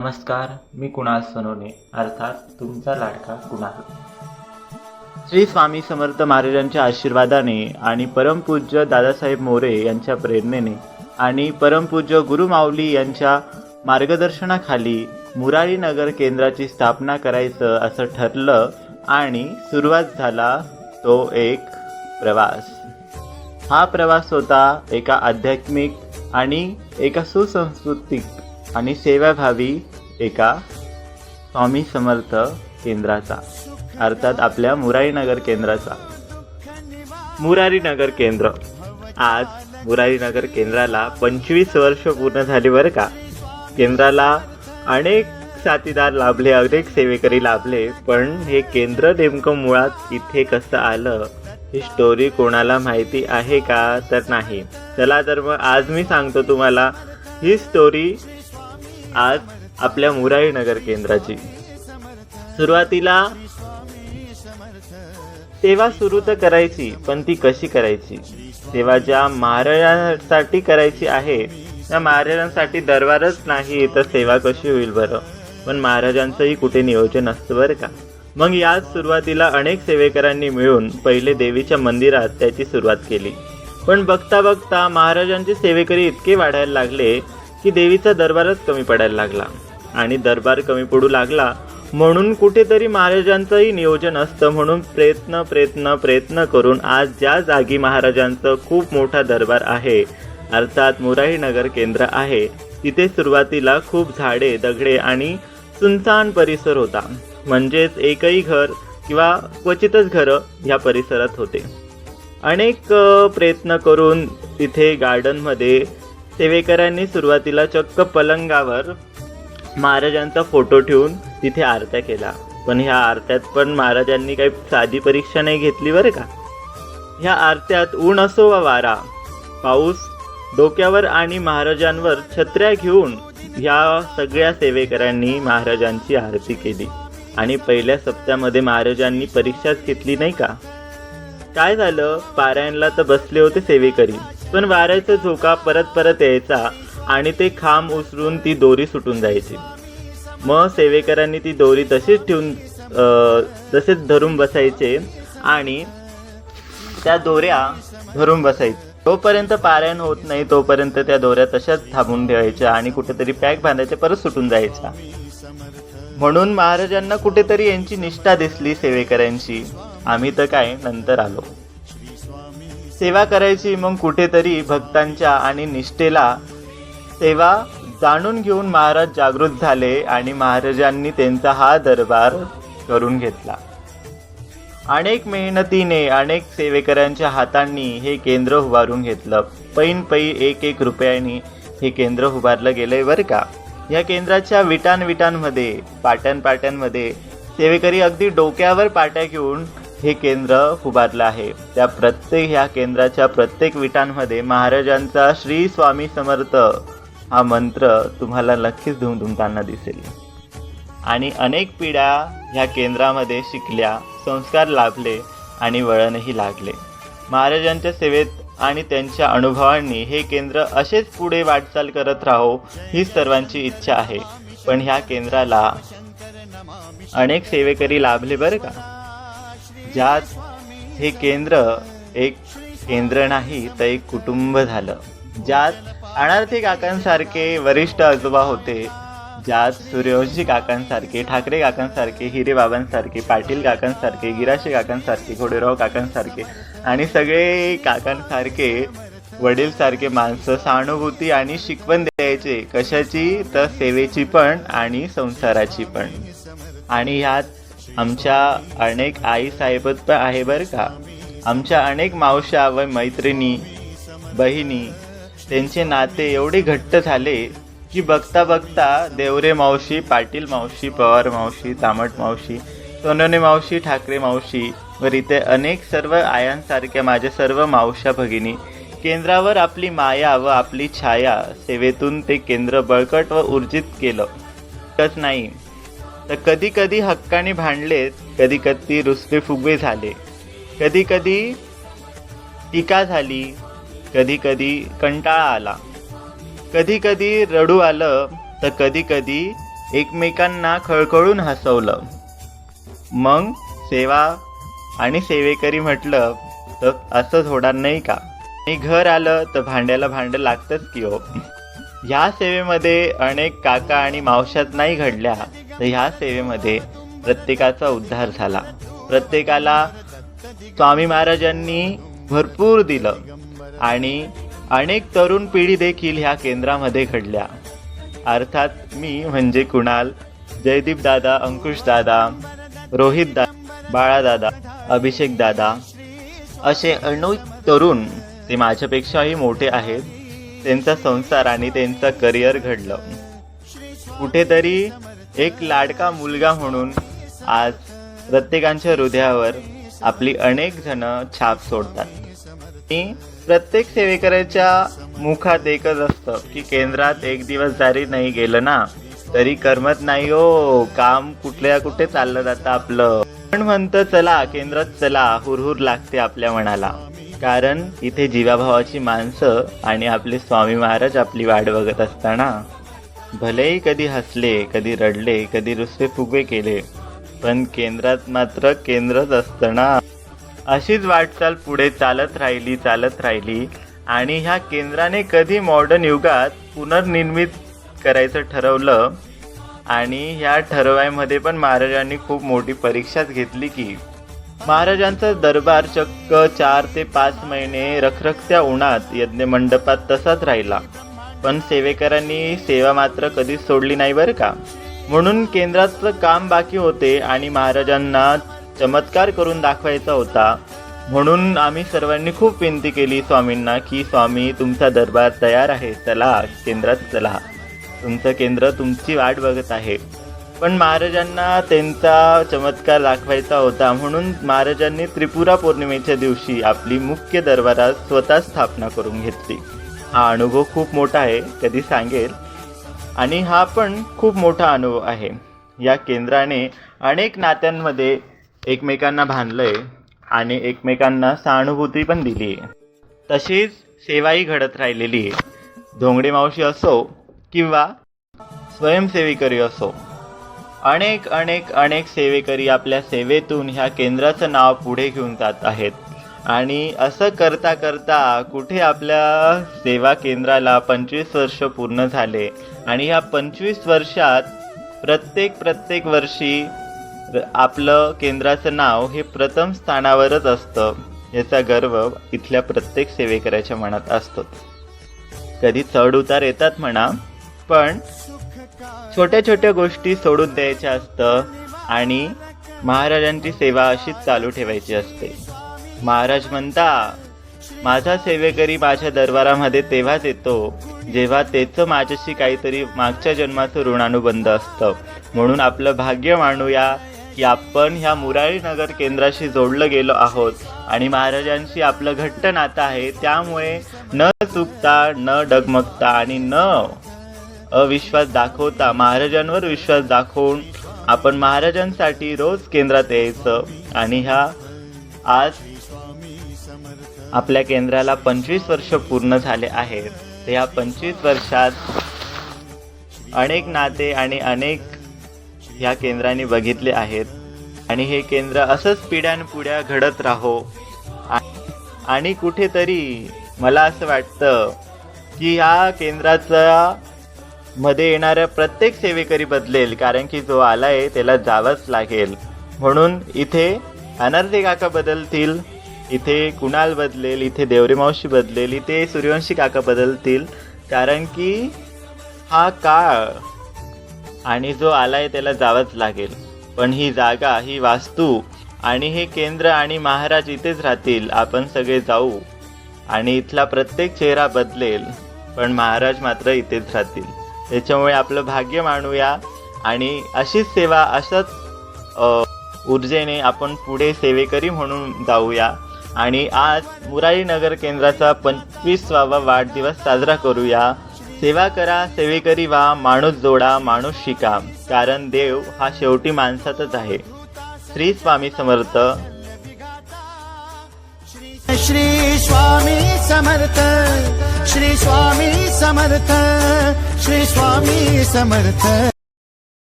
नमस्कार, मी कुणाल सोनवणे अर्थात तुमचा लाडका कुणाल. श्री स्वामी समर्थ महाराजांच्या आशीर्वादाने आणि परमपूज्य दादासाहेब मोरे यांच्या प्रेरणेने आणि परमपूज्य गुरुमाऊली यांच्या मार्गदर्शनाखाली मुरारी नगर केंद्राची स्थापना करायचं असं ठरलं आणि सुरुवात झाला तो एक प्रवास. हा प्रवास होता एका आध्यात्मिक आणि एका सुसंस्कृतिक आणि सेवाभावी एका स्वामी समर्थ केंद्राचा, अर्थात आपल्या मुरारी नगर केंद्राचा. मुरारी नगर केंद्र. आज मुरारी नगर केंद्राला 25 वर्ष पूर्ण झाली बरं का. केंद्राला अनेक साथीदार लाभले, अनेक सेवेकरी लाभले, पण हे केंद्र नेमकं मुळात इथे कसं आलं ही स्टोरी कोणाला माहिती आहे का? तर नाही. चला तर मग आज मी सांगतो तुम्हाला ही स्टोरी आज आपल्या मुरारी नगर केंद्राची. सुरुवातीला सेवा सुरू तर करायची, पण ती कशी करायची? सेवा ज्या महाराजांसाठी करायची आहे त्या महाराजांसाठी दरबारच नाही तर सेवा कशी होईल बरं? पण महाराजांचंही कुठे नियोजन असतं बरं का. मग याच सुरुवातीला अनेक सेवेकरांनी मिळून पहिले देवीच्या मंदिरात त्याची सुरुवात केली. पण बघता बघता महाराजांचे सेवेकरी इतके वाढायला लागले की देवीचा दरबारच कमी पडायला लागला. आणि दरबार कमी पडू लागला म्हणून कुठेतरी महाराजांचंही नियोजन असतं, म्हणून प्रयत्न करून आज ज्या जागी महाराजांचं खूप मोठा दरबार आहे अर्थात मुरारी नगर केंद्र आहे, तिथे सुरुवातीला खूप झाडे, दगडे आणि सुनसान परिसर होता. म्हणजेच एकही घर किंवा क्वचितच घरं ह्या परिसरात होते. अनेक प्रयत्न करून तिथे गार्डनमध्ये सेवेकरांनी सुरुवातीला चक्क पलंगावर महाराजांचा फोटो ठेवून तिथे आरत्या केल्या. पण ह्या आरत्यात पण महाराजांनी काही साधी परीक्षा नाही घेतली बरं का. ह्या आरत्यात ऊन असो वा वारा, पाऊस, डोक्यावर आणि महाराजांवर छत्र्या घेऊन ह्या सगळ्या सेवेकरांनी महाराजांची आरती केली. आणि पहिल्या सप्त्यामध्ये महाराजांनी परीक्षाच घेतली नाही का. काय झालं, पारायणला तर बसले होते सेवेकरी, पण वाऱ्याचा झोका परत यायचा आणि ते खांब उसरून ती दोरी सुटून जायची. मग सेवेकरांनी ती दोरी तशीच ठेवून तसेच धरून बसायचे आणि त्या दोऱ्या धरून बसायचे. तोपर्यंत पारायण होत नाही तोपर्यंत त्या दोऱ्या तशाच थांबून ठेवायच्या आणि कुठेतरी पॅक बांधायच्या, परत सुटून जायच्या. म्हणून महाराजांना कुठेतरी यांची निष्ठा दिसली सेवेकरांची. आम्ही तर काय नंतर आलो. सेवा करायची, मग कुठेतरी भक्तांच्या आणि निष्ठेला सेवा जाणून घेऊन महाराज जागृत झाले आणि महाराजांनी त्यांचा हा दरबार करून घेतला. अनेक मेहनतीने अनेक सेवेकरांच्या हातांनी हे केंद्र उभारून घेतलं. पै एक रुपयांनी हे केंद्र उभारलं गेलंय बरं का. या केंद्राच्या विटांमध्ये पाट्यांमध्ये सेवेकरी अगदी डोक्यावर पाट्या घेऊन हे केंद्र उभारलं आहे. त्या ह्या केंद्राच्या प्रत्येक विटांमध्ये महाराजांचा श्री स्वामी समर्थ हा मंत्र तुम्हाला नक्कीच धुमधुमताना दिसेल. आणि अनेक पिढ्या ह्या केंद्रामध्ये शिकल्या, संस्कार लाभले आणि वळणही लागले. महाराजांच्या सेवेत आणि त्यांच्या अनुभवांनी हे केंद्र असेच पुढे वाटचाल करत राहो ही सर्वांची इच्छा आहे. पण ह्या केंद्राला अनेक सेवेकरी लाभले बरं का. ज्यात हे केंद्र एक केंद्र नाही तर एक कुटुंब झालं. ज्यात अनार्थी काकांसारखे वरिष्ठ आजोबा होते, ज्यात सूर्यवंशी काकांसारखे, ठाकरे काकांसारखे, हिरे बाबांसारखे, पाटील काकांसारखे, गिराशे काकांसारखे, घोडेराव काकांसारखे आणि सगळे काकांसारखे वडीलसारखे माणसं सहानुभूती आणि शिकवण द्यायचे. कशाची? तर सेवेची पण आणि संसाराची पण. आणि ह्यात आमच्या अनेक आई साहेबत पण आहे बरं का. आमच्या अनेक मावश्या व मैत्रिणी, बहिणी, त्यांचे नाते एवढे घट्ट झाले की बघता देवरे मावशी, पाटील मावशी, पवार मावशी, तामट मावशी, सोनवणे मावशी, ठाकरे मावशी व इथे अनेक सर्व आयांसारख्या माझ्या सर्व मावश्या भगिनी केंद्रावर आपली माया व आपली छाया सेवेतून ते केंद्र बळकट व ऊर्जित केलं. कच नाही तर कधी हक्काने भांडलेत, कधी रुसवे फुगवे झाले, कधी टीका झाली, कधी कंटाळा आला, कधी रडू आलं, तर कधी एकमेकांना खळखळून हसवलं. मग सेवा आणि सेवेकरी म्हटलं तर असंच होणार नाही का? आणि घर आलं तर भांड्याला भांडं लागतंच की हो. ह्या सेवेमध्ये अनेक काका आणि मावशात नाही घडल्या, तर ह्या सेवेमध्ये प्रत्येकाचा उद्धार झाला. प्रत्येकाला स्वामी महाराजांनी भरपूर दिलं आणि अनेक तरुण पिढी देखील ह्या केंद्रामध्ये घडल्या. अर्थात मी म्हणजे कुणाल, जयदीप दादा, अंकुश दादा, रोहित दादा, बाळा दादा, अभिषेक दादा असे अनेक तरुण, ते माझ्यापेक्षाही मोठे आहेत, त्यांचा संसार आणि त्यांचं करिअर घडलं. कुठेतरी एक लाडका मुलगा म्हणून आज प्रत्येकांच्या हृदयावर आपली अनेक जण छाप सोडतात. आणि प्रत्येक सेवेकऱ्याच्या मुखात एकच असतं की केंद्रात एक दिवस जरी नाही गेलं ना तरी करमत नाही हो, काम कुठल्या कुठे चाललं जातं आपलं. पण म्हणतं चला केंद्रात चला, हुरहुर लागते आपल्या मनाला. कारण इथे जीवाभावाची माणसं आणि आपले स्वामी महाराज आपली वाट बघत असताना भलेही कधी हसले, कधी रडले, कधी रुसवे फुगवे केले, पण केंद्रात मात्र केंद्रच असतं ना. अशीच वाटचाल पुढे चालत राहिली आणि ह्या केंद्राने कधी मॉडर्न युगात पुनर्निर्मित करायचं ठरवलं. आणि ह्या ठरवायमध्ये पण महाराजांनी खूप मोठी परीक्षाच घेतली की महाराजांचा दरबार चक्क 4 ते 5 महिने रखरखत्या उन्हात यज्ञमंडपात तसाच राहिला. पण सेवेकरांनी सेवा मात्र कधीच सोडली नाही बरं का. म्हणून केंद्राचं काम बाकी होते आणि महाराजांना चमत्कार करून दाखवायचा होता. म्हणून आम्ही सर्वांनी खूप विनंती केली स्वामींना की स्वामी तुमचा दरबार तयार आहे, चला केंद्रात चला, तुमचं केंद्र तुमची वाट बघत आहे. पण महाराजांना त्यांचा चमत्कार दाखवायचा होता. म्हणून महाराजांनी त्रिपुरा पौर्णिमेच्या दिवशी आपली मुख्य दरबारात स्वतः स्थापना करून घेतली. हा अनुभव खूप मोठा आहे, कधी सांगेल. आणि हा पण खूप मोठा अनुभव आहे. या केंद्राने अनेक नात्यांमध्ये एकमेकांना बांधलंय आणि एकमेकांना सहानुभूती पण दिली आहे. तशीच सेवाही घडत राहिलेली आहे. धोंगडे मावशी असो किंवा स्वयंसेविकरी असो, अनेक अनेक अनेक सेवेकरी आपल्या सेवेतून ह्या केंद्राचं नाव पुढे घेऊन जात आहेत. आणि असं करता करता कुठे आपल्या सेवा केंद्राला 25 वर्ष पूर्ण झाले आणि ह्या 25 वर्षात प्रत्येक वर्षी आपलं केंद्राचं नाव हे प्रथम स्थानावरच असतं. याचा गर्व इथल्या प्रत्येक सेवेकऱ्याच्या मनात असतो. कधी चढ उतार येतात म्हणा, पण छोट्या छोट्या गोष्टी सोडून द्यायच्या असतं आणि महाराजांची सेवा अशीच चालू ठेवायची असते. महाराज म्हणता, माझा सेवेकरी माझ्या दरबारामध्ये तेव्हाच येतो जेव्हा त्याचं माझ्याशी काहीतरी मागच्या जन्माचं ऋणानुबंध असतं. म्हणून आपलं भाग्य मानूया की आपण ह्या मुरारीनगर केंद्राशी जोडलं गेलो आहोत आणि महाराजांशी आपलं घट्ट नातं आहे. त्यामुळे न चुकता, न डगमगता आणि न अविश्वास दाखवता, महाराजांवर विश्वास दाखवून आपण महाराजांसाठी रोज केंद्रात यायचं. आणि ह्या आज आपल्या केंद्राला 25 वर्ष पूर्ण झाले आहेत. तर या 25 वर्षात अनेक नाते आणि अनेक ह्या केंद्राने बघितले आहेत. आणि हे केंद्र असंच पिढ्यानपिढ्या घडत राहो. आणि कुठेतरी मला असं वाटतं की ह्या केंद्राचा मध्ये येणाऱ्या प्रत्येक सेवेकरी बदलेल, कारण की जो आलाय त्याला जावंच लागेल. म्हणून इथे अनर्थे काका बदलतील, इथे कुणाल बदलेल, इथे देवरे मावशी बदलेल, इथे सूर्यवंशी काका बदलतील, कारण की हा काळ आणि जो आलाय त्याला जावंच लागेल. पण ही जागा, ही वास्तू आणि हे केंद्र आणि महाराज इथेच राहतील. आपण सगळे जाऊ आणि इथला प्रत्येक चेहरा बदलेल, पण महाराज मात्र इथेच राहतील. त्याच्यामुळे आपलं भाग्य मानूया आणि अशीच सेवा, अशाच ऊर्जेने आपण पुढे सेवेकरी म्हणून जाऊया. आणि आज मुरारीनगर केंद्राचा 25वा वाढदिवस साजरा करूया. सेवा करा, सेवेकरी व्हा, माणूस जोडा, माणूस शिका, कारण देव हा शेवटी माणसातच आहे. श्री स्वामी समर्थ. श्री स्वामी समर्थ, श्री स्वामी समर्थ, श्री स्वामी समर्थ.